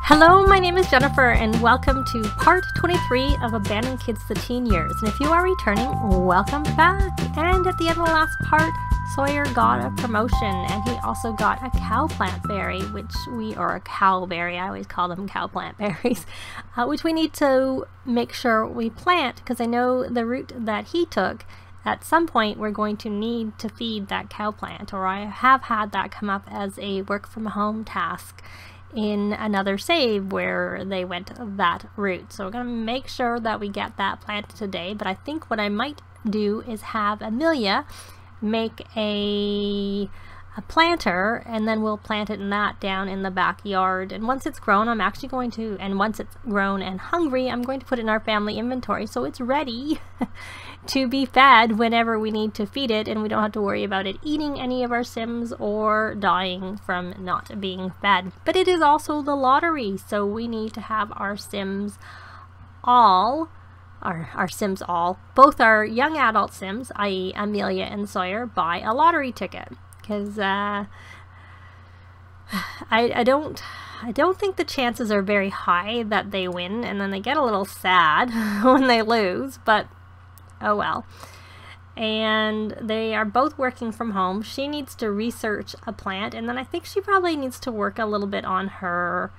Hello, my name is Jennifer and welcome to part 23 of Abandoned Kids the Teen Years. And if you are returning, welcome back. And at the end of the last part, Sawyer got a promotion and he also got a cow plant berry, or a cowberry, I always call them cow plant berries, which we need to make sure we plant because I know the route that he took, at some point we're going to need to feed that cow plant, or I have had that come up as a work from home task in another save where they went that route. So we're going to make sure that we get that planted today, but I think what I might do is have Amelia make a planter and then we'll plant it in that down in the backyard. And once it's grown, I'm actually going to, and once it's grown and hungry, I'm going to put it in our family inventory so it's ready to be fed whenever we need to feed it, and we don't have to worry about it eating any of our Sims or dying from not being fed. But it is also the lottery, so we need to have our Sims all, both our young adult Sims, i.e. Amelia and Sawyer, buy a lottery ticket. Because I don't think the chances are very high that they win, and then they get a little sad when they lose, but oh well. And they are both working from home. She needs to research a plant, and then I think she probably needs to work a little bit on her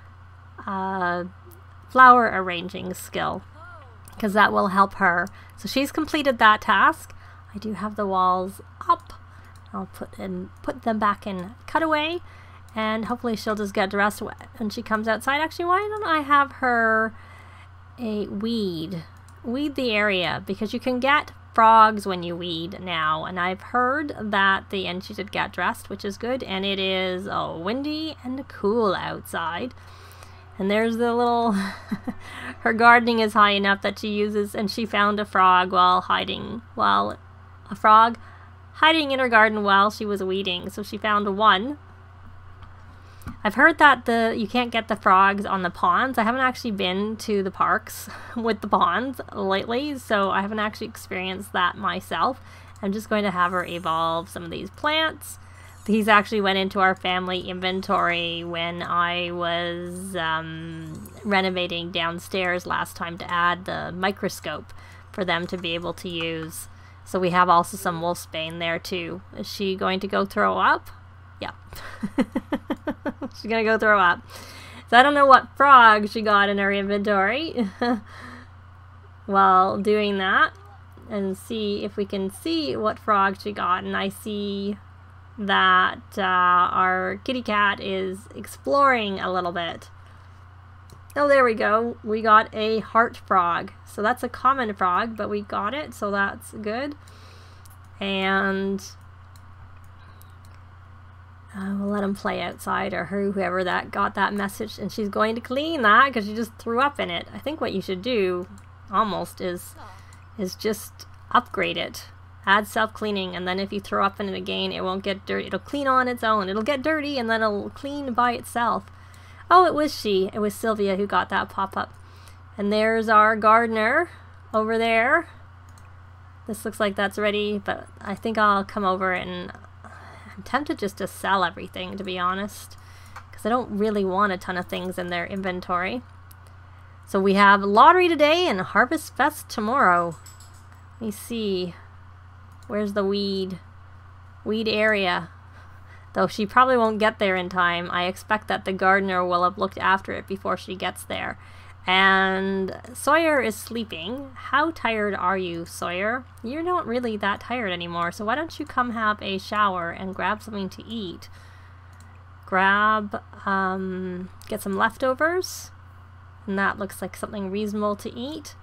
flower arranging skill, because that will help her. So she's completed that task. I do have the walls up. I'll put them back in cutaway, and hopefully she'll just get dressed when she comes outside. Actually, why don't I have her weed the area, because you can get frogs when you weed now, and I've heard that and she did get dressed, which is good, and it is windy and cool outside. And there's the little her gardening is high enough that she uses, and she found a frog hiding in her garden while she was weeding, so she found one. I've heard that you can't get the frogs on the ponds. I haven't actually been to the parks with the ponds lately, so I haven't actually experienced that myself. I'm just going to have her evolve some of these plants. These actually went into our family inventory when I was renovating downstairs last time to add the microscope for them to be able to use. So we have also some wolfsbane there too. Is she going to go throw up? Yeah. She's going to go throw up. So I don't know what frog she got in her inventory while doing that. And see if we can see what frog she got. And I see that our kitty cat is exploring a little bit. Oh, there we go. We got a heart frog. So that's a common frog, but we got it, so that's good. And we'll let him play outside, or whoever that got that message. And she's going to clean that because she just threw up in it. I think what you should do almost is just upgrade it. Add self-cleaning, and then if you throw up in it again, it won't get dirty. It'll clean on its own. It'll get dirty, and then it'll clean by itself. Oh, it was Sylvia who got that pop-up. And there's our gardener over there. This looks like that's ready, but I think I'll come over, and I'm tempted just to sell everything, to be honest, because I don't really want a ton of things in their inventory. So we have lottery today and Harvest Fest tomorrow. Let me see. Where's the weed area? Though she probably won't get there in time. I expect that the gardener will have looked after it before she gets there. And Sawyer is sleeping. How tired are you, Sawyer? You're not really that tired anymore, so why don't you come have a shower and grab something to eat? Get some leftovers. And that looks like something reasonable to eat.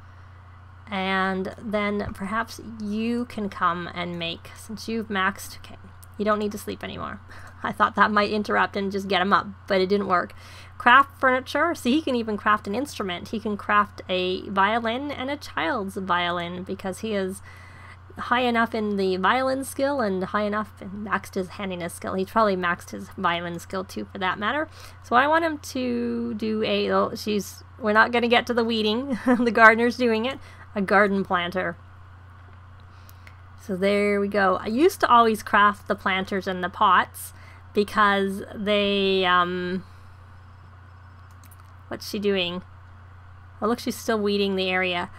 And then perhaps you can come and make, since you've maxed, okay, you don't need to sleep anymore. I thought that might interrupt and just get him up, but it didn't work. Craft furniture. See, he can even craft an instrument. He can craft a violin and a child's violin because he is high enough in the violin skill and high enough and maxed his handiness skill. He's probably maxed his violin skill too, for that matter. So I want him to do we're not going to get to the weeding. The gardener's doing it. A garden planter. So there we go. I used to always craft the planters and the pots because they What's she doing? Oh, look, she's still weeding the area.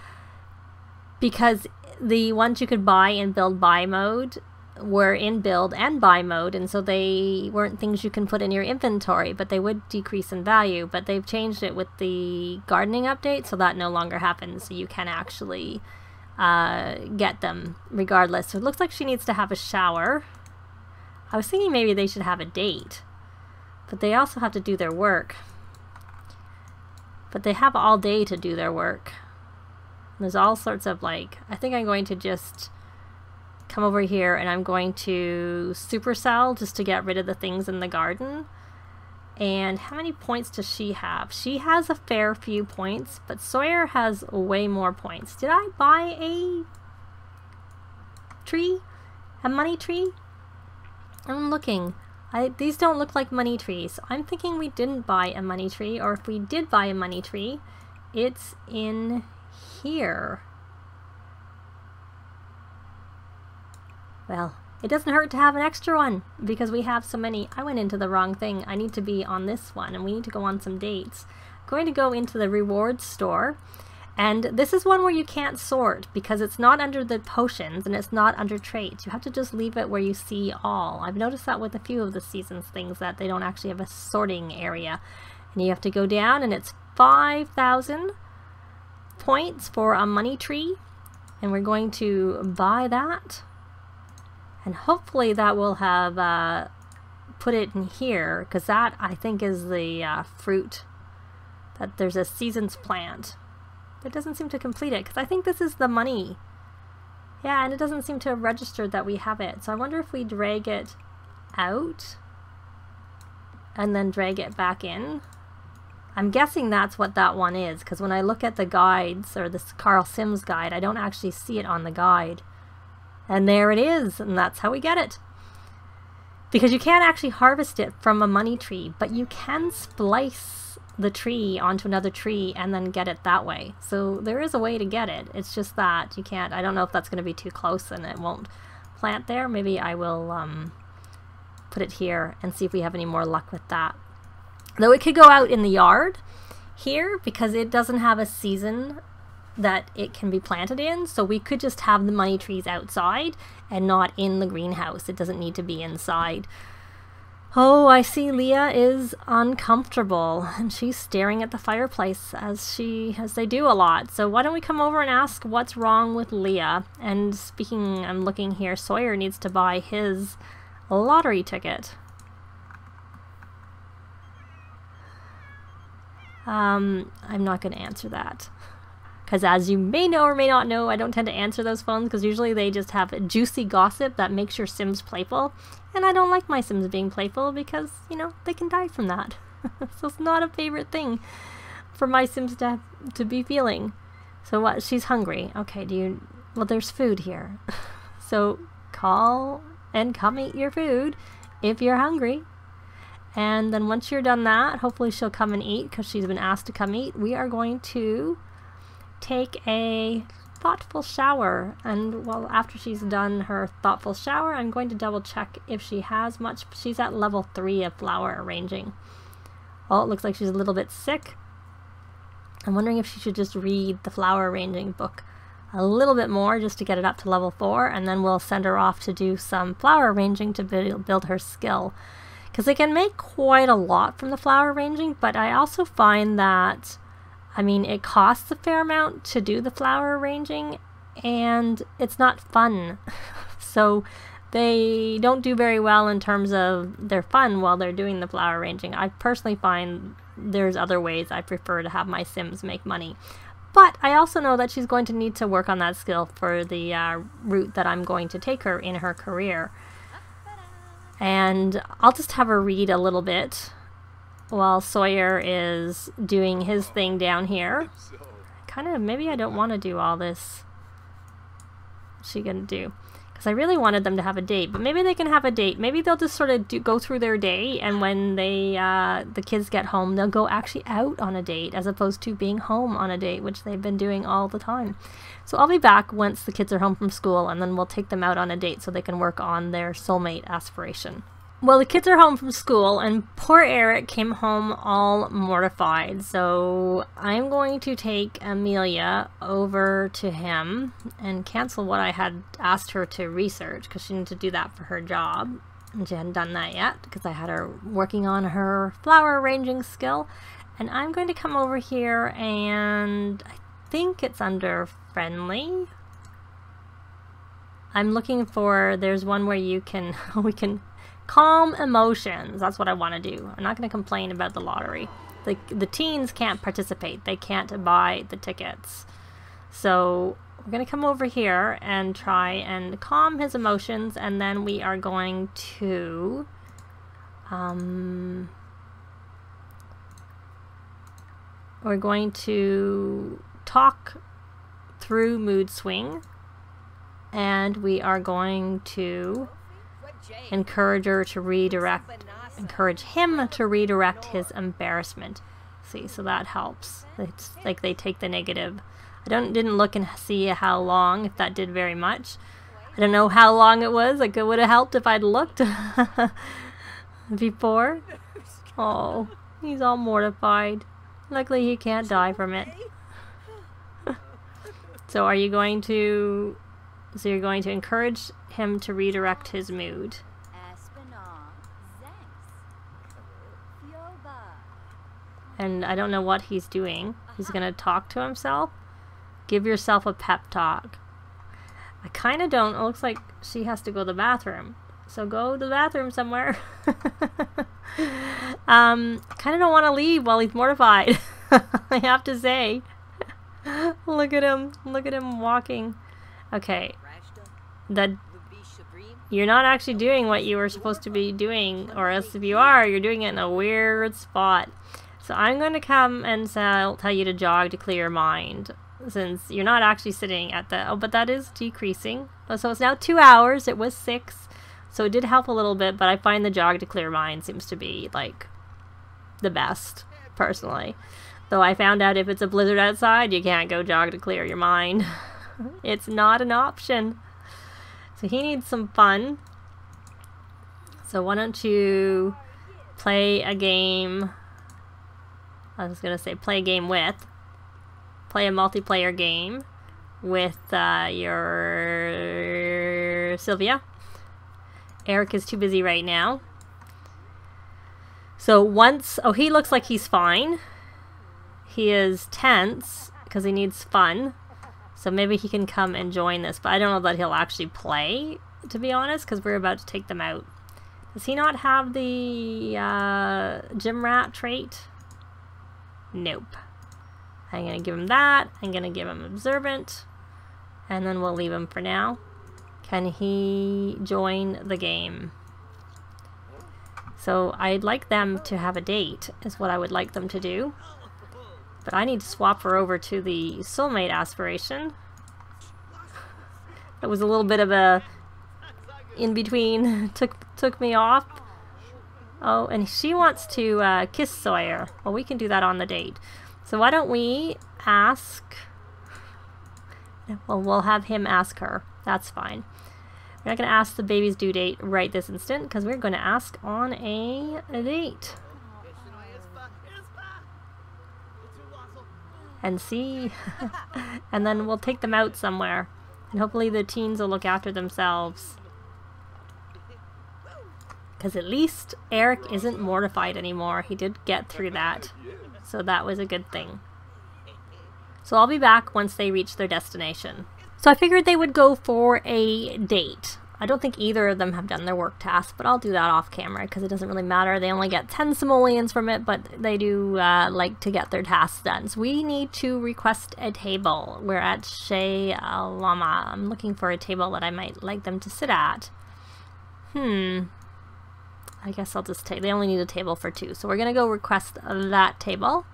Because the ones you could buy in build buy mode were in build and buy mode, and so they weren't things you can put in your inventory, but they would decrease in value. But they've changed it with the gardening update, so that no longer happens. So you can actually get them regardless. So it looks like she needs to have a shower. I was thinking maybe they should have a date, but they also have to do their work. But they have all day to do their work. There's all sorts of like, I think I'm going to just come over here and I'm going to supercell just to get rid of the things in the garden. And how many points does she have? She has a fair few points, but Sawyer has way more points. Did I buy a tree? A money tree? I'm looking. These don't look like money trees. I'm thinking we didn't buy a money tree, or if we did buy a money tree, it's in here. Well, it doesn't hurt to have an extra one because we have so many. I went into the wrong thing. I need to be on this one and we need to go on some dates. I'm going to go into the rewards store, and this is one where you can't sort because it's not under the potions and it's not under traits. You have to just leave it where you see all. I've noticed that with a few of the seasons things that they don't actually have a sorting area. And you have to go down, and it's 5,000 points for a money tree, and we're going to buy that. And hopefully that will have put it in here, because that I think is the fruit that there's a seasons plant. It doesn't seem to complete it, because I think this is the money. Yeah, and it doesn't seem to have registered that we have it. So I wonder if we drag it out and then drag it back in. I'm guessing that's what that one is, because when I look at the guides, or this Carl Sims guide, I don't actually see it on the guide. And there it is, and that's how we get it. Because you can't actually harvest it from a money tree, but you can splice the tree onto another tree and then get it that way. So there is a way to get it. It's just that you can't. I don't know if that's going to be too close and it won't plant there. Maybe I will put it here and see if we have any more luck with that. Though it could go out in the yard here because it doesn't have a season that it can be planted in, so we could just have the money trees outside and not in the greenhouse. It doesn't need to be inside. Oh, I see Leah is uncomfortable and she's staring at the fireplace as they do a lot. So why don't we come over and ask what's wrong with Leah? And speaking, I'm looking here, Sawyer needs to buy his lottery ticket. I'm not going to answer that. Because as you may know or may not know, I don't tend to answer those phones because usually they just have juicy gossip that makes your Sims playful. And I don't like my Sims being playful because, you know, they can die from that. So it's not a favorite thing for my Sims to be feeling. So what? She's hungry. Okay, well, there's food here. So call and come eat your food if you're hungry. And then once you're done that, hopefully she'll come and eat because she's been asked to come eat. We are going to take a thoughtful shower, and well, after she's done her thoughtful shower, I'm going to double check if she has much. She's at level 3 of flower arranging. Oh, it looks like she's a little bit sick. I'm wondering if she should just read the flower arranging book a little bit more just to get it up to level 4, and then we'll send her off to do some flower arranging to build her skill, because they can make quite a lot from the flower arranging. But I also find that, I mean, it costs a fair amount to do the flower arranging, and it's not fun. So they don't do very well in terms of their fun while they're doing the flower arranging. I personally find there's other ways I prefer to have my Sims make money. But I also know that she's going to need to work on that skill for the route that I'm going to take her in her career. And I'll just have her read a little bit while Sawyer is doing his thing down here. Kind of, maybe I don't want to do all this. What's she gonna do? Because I really wanted them to have a date, but maybe they can have a date. Maybe they'll just sort of go through their day, and when they the kids get home, they'll go actually out on a date as opposed to being home on a date, which they've been doing all the time. So I'll be back once the kids are home from school, and then we'll take them out on a date so they can work on their soulmate aspiration. Well, the kids are home from school, and poor Eric came home all mortified. So I'm going to take Amelia over to him and cancel what I had asked her to research, because she needed to do that for her job. And she hadn't done that yet, because I had her working on her flower arranging skill. And I'm going to come over here, and I think it's under friendly. I'm looking for, there's one where you can, we can calm emotions. That's what I want to do. I'm not going to complain about the lottery. The teens can't participate. They can't buy the tickets. So we're going to come over here and try and calm his emotions, and then we are going to we're going to talk through mood swing, and we are going to encourage him to redirect his embarrassment. See, so that helps. It's like they take the negative. I didn't look and see how long, if that did very much. I don't know how long it was. Like, it would have helped if I'd looked before. Oh, he's all mortified. Luckily he can't die from it. So are you going to... So you're going to encourage him to redirect his mood. And I don't know what he's doing. He's going to talk to himself. Give yourself a pep talk. I kind of don't. It looks like she has to go to the bathroom. So go to the bathroom somewhere. I kind of don't want to leave while he's mortified. I have to say. Look at him. Look at him walking. Okay. You're not actually doing what you were supposed to be doing, or else if you are, you're doing it in a weird spot. So I'm going to come and tell you to jog to clear your mind, since you're not actually sitting at the... Oh, but that is decreasing. So it's now 2 hours. It was 6. So it did help a little bit, but I find the jog to clear mind seems to be, like, the best, personally. Though I found out if it's a blizzard outside, you can't go jog to clear your mind. It's not an option. So he needs some fun. So why don't you play a game... I was going to say play a game with. Play a multiplayer game with your Sylvia. Eric is too busy right now. So once... Oh, he looks like he's fine. He is tense because he needs fun. So maybe he can come and join this. But I don't know that he'll actually play, to be honest, because we're about to take them out. Does he not have the gym rat trait? Nope. I'm going to give him that. I'm going to give him observant. And then we'll leave him for now. Can he join the game? So I'd like them to have a date, is what I would like them to do. But I need to swap her over to the soulmate aspiration. That was a little bit of a in-between. Took me off. Oh, and she wants to kiss Sawyer. Well, we can do that on the date. So why don't we ask... Well, we'll have him ask her. That's fine. We're not going to ask the baby's due date right this instant, because we're going to ask on a date. And see... and then we'll take them out somewhere. And hopefully the teens will look after themselves. Because at least Eric isn't mortified anymore. He did get through that. So that was a good thing. So I'll be back once they reach their destination. So I figured they would go for a date. I don't think either of them have done their work task, but I'll do that off camera because it doesn't really matter. They only get 10 simoleons from it, but they do like to get their tasks done. So we need to request a table. We're at Shea Lama. I'm looking for a table that I might like them to sit at. I guess I'll just take... They only need a table for 2. So we're going to go request that table.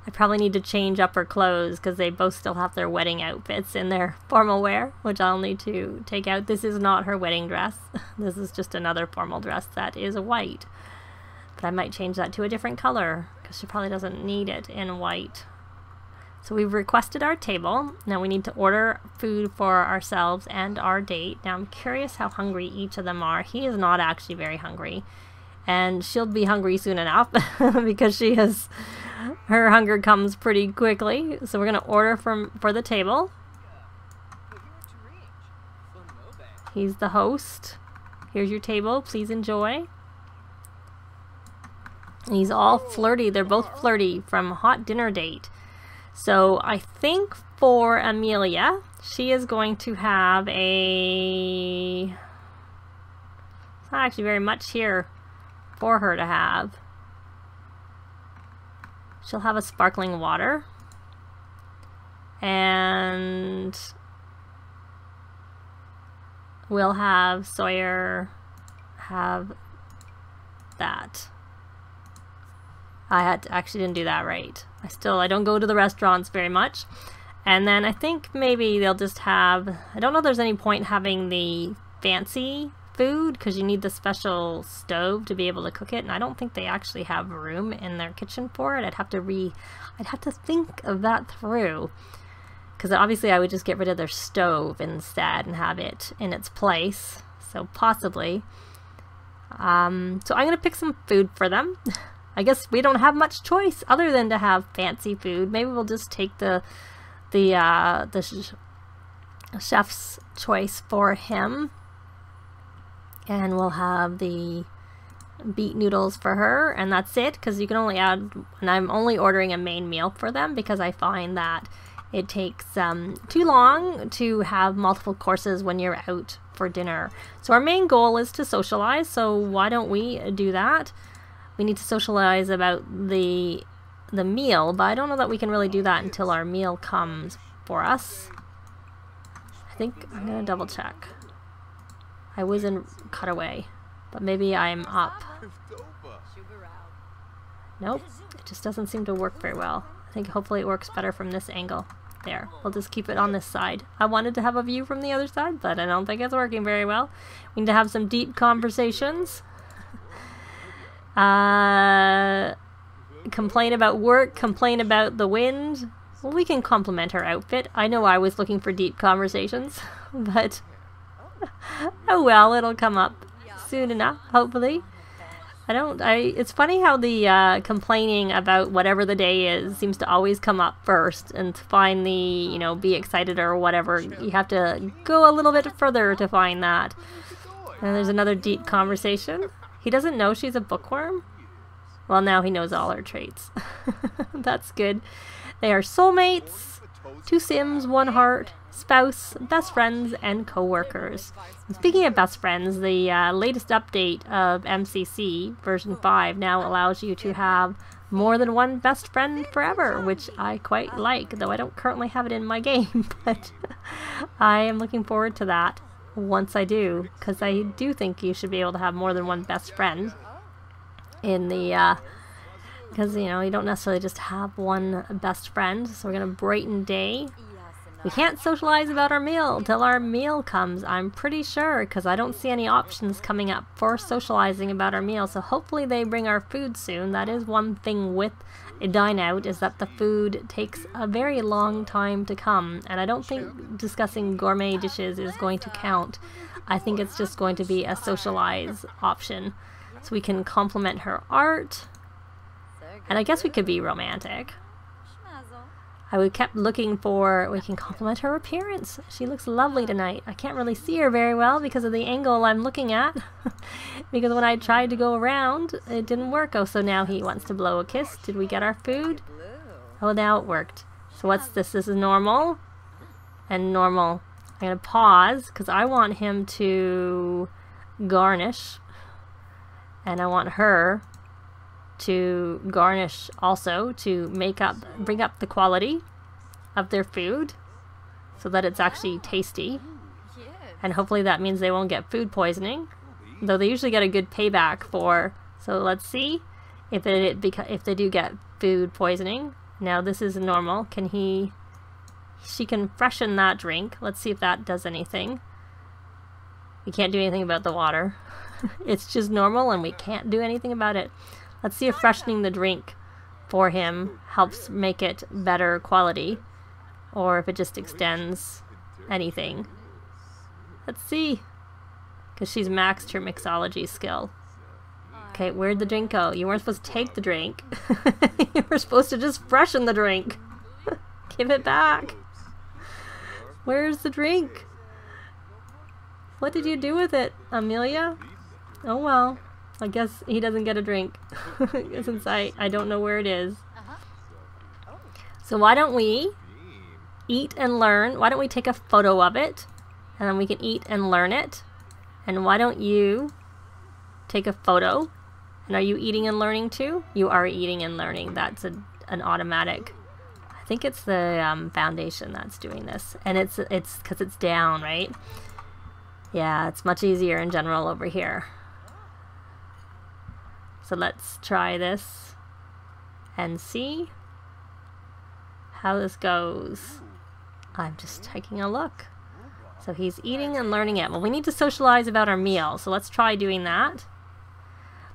I probably need to change up her clothes because they both still have their wedding outfits in their formal wear, which I'll need to take out. This is not her wedding dress. This is just another formal dress that is white. But I might change that to a different color because she probably doesn't need it in white. So we've requested our table. Now we need to order food for ourselves and our date. Now I'm curious how hungry each of them are. He is not actually very hungry. And she'll be hungry soon enough because her hunger comes pretty quickly. So we're going to order for the table. He's the host. Here's your table. Please enjoy. And he's all flirty. They're both flirty from hot dinner date. So I think for Amelia, she is going to have a... It's not actually very much here for her to have. She'll have a sparkling water. And we'll have Sawyer have that. Actually didn't do that right. I don't go to the restaurants very much. And then I think maybe they'll just have, I don't know if there's any point having the fancy food because you need the special stove to be able to cook it, and I don't think they actually have room in their kitchen for it. I'd have to think of that through, because obviously I would just get rid of their stove instead and have it in its place. So possibly. So I'm gonna pick some food for them. I guess we don't have much choice other than to have fancy food. Maybe we'll just take the chef's choice for him. And we'll have the beet noodles for her, and that's it, because you can only add, and I'm only ordering a main meal for them because I find that it takes too long to have multiple courses when you're out for dinner. So our main goal is to socialize, so why don't we do that? We need to socialize about the meal, but I don't know that we can really do that until our meal comes for us. I think I'm gonna double check. I was in cutaway, but maybe I'm up. Nope, it just doesn't seem to work very well. I think hopefully it works better from this angle. There, we'll just keep it on this side. I wanted to have a view from the other side, but I don't think it's working very well. We need to have some deep conversations. Complain about work, complain about the wind. Well, we can compliment her outfit. I know I was looking for deep conversations, but oh well, it'll come up soon enough, hopefully. It's funny how the complaining about whatever the day is seems to always come up first, and to find the, be excited or whatever, you have to go a little bit further to find that. And there's another deep conversation. He doesn't know she's a bookworm? Well, now he knows all her traits. That's good. They are soulmates, 2 Sims, 1 heart, spouse, best friends, and co-workers. Speaking of best friends, the latest update of MCC version 5 now allows you to have more than 1 best friend forever, which I quite like, though I don't currently have it in my game, but I am looking forward to that once I do, because I do think you should be able to have more than 1 best friend in the because you don't necessarily just have 1 best friend. So we're gonna brighten day. We can't socialize about our meal till our meal comes, I'm pretty sure, because I don't see any options coming up for socializing about our meal. So hopefully they bring our food soon. That is one thing with a dine out, is that the food takes a very long time to come, and I don't think discussing gourmet dishes is going to count. I think it's just going to be a socialize option, so we can compliment her art, and I guess we could be romantic. I kept looking for, we can compliment her appearance. She looks lovely tonight. I can't really see her very well because of the angle I'm looking at. Because when I tried to go around, it didn't work. Oh, so now he wants to blow a kiss. Did we get our food? Oh, now it worked. So what's this? This is normal. And normal. I'm going to pause because I want him to garnish. And I want her to garnish also, to bring up the quality of their food so that it's actually tasty, and hopefully that means they won't get food poisoning, though they usually get a good payback for. So let's see if they do get food poisoning. Now this is normal. She can freshen that drink. Let's see if that does anything. We can't do anything about the water. It's just normal and we can't do anything about it. Let's see if freshening the drink for him helps make it better quality, or if it just extends anything. Let's see, because she's maxed her mixology skill. Okay, where'd the drink go? You weren't supposed to take the drink. You were supposed to just freshen the drink. Give it back. Where's the drink? What did you do with it, Amelia? Oh well, I guess he doesn't get a drink. Since I don't know where it is. So why don't we eat and learn? Why don't we take a photo of it, and then we can eat and learn it? And why don't you take a photo? And are you eating and learning too? You are eating and learning. That's an automatic. I think it's the foundation that's doing this. And it's because it's down, right? Yeah, it's much easier in general over here. So let's try this and see how this goes. I'm just taking a look. So he's eating and learning it. Well, we need to socialize about our meal. So let's try doing that.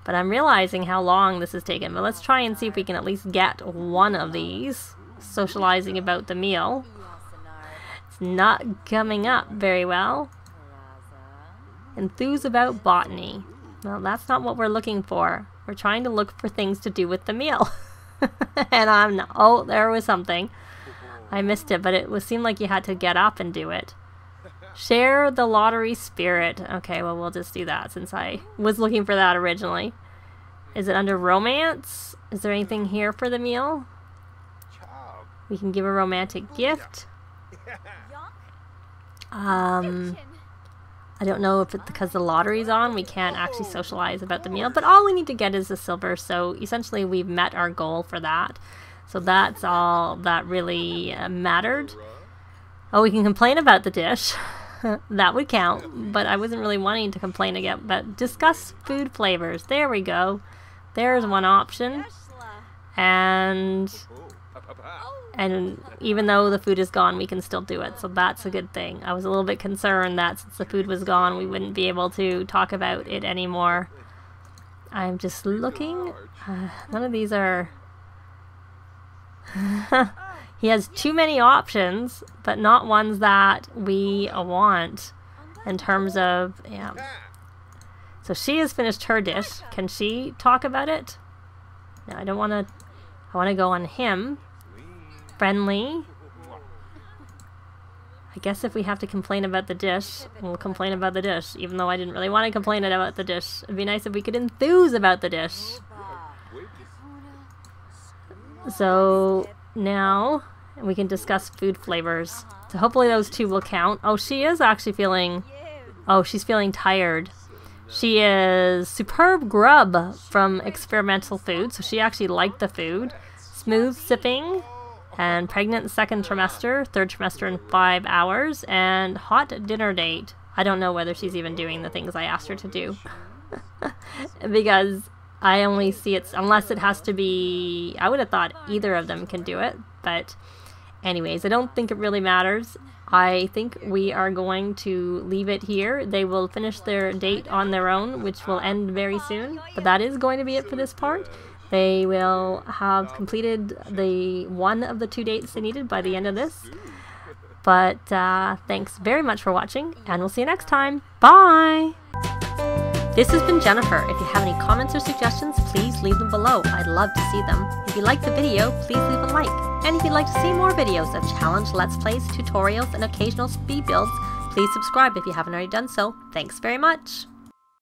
But I'm realizing how long this has taken. But let's try and see if we can at least get one of these. Socializing about the meal. It's not coming up very well. Enthuse about botany. Well, that's not what we're looking for. We're trying to look for things to do with the meal. And I'm not, oh, there was something. I missed it, but it seemed like you had to get up and do it. Share the lottery spirit. Okay, well, we'll just do that since I was looking for that originally. Is it under romance? Is there anything here for the meal? We can give a romantic gift. I don't know if it's because the lottery's on, we can't actually socialize about the meal, but all we need to get is the silver, so essentially we've met our goal for that. So that's all that really mattered. Oh, we can complain about the dish. That would count, but I wasn't really wanting to complain again. But discuss food flavors. There we go. There's one option. And even though the food is gone, we can still do it. So that's a good thing. I was a little bit concerned that since the food was gone, we wouldn't be able to talk about it anymore. I'm just looking. None of these are... He has too many options, but not ones that we want in terms of, yeah. So she has finished her dish. Can she talk about it? No, I don't want to. I want to go on him. Friendly. I guess if we have to complain about the dish, we'll complain about the dish, even though I didn't really want to complain about the dish. It'd be nice if we could enthuse about the dish. So now we can discuss food flavors. So hopefully those two will count. Oh, she is actually feeling... Oh, she's feeling tired. She is superb grub from experimental food. So she actually liked the food. Smooth sipping. And pregnant second trimester. Third trimester in 5 hours. And hot dinner date. I don't know whether she's even doing the things I asked her to do. Because I only see it... Unless it has to be... I would have thought either of them can do it. But... anyways, I don't think it really matters. I think we are going to leave it here. They will finish their date on their own, which will end very soon. But that is going to be it for this part. They will have completed the one of the 2 dates they needed by the end of this. But thanks very much for watching, and we'll see you next time. Bye! This has been Jennifer. If you have any comments or suggestions, please leave them below. I'd love to see them. If you liked the video, please leave a like. And if you'd like to see more videos of challenge, let's plays, tutorials, and occasional speed builds, please subscribe if you haven't already done so. Thanks very much!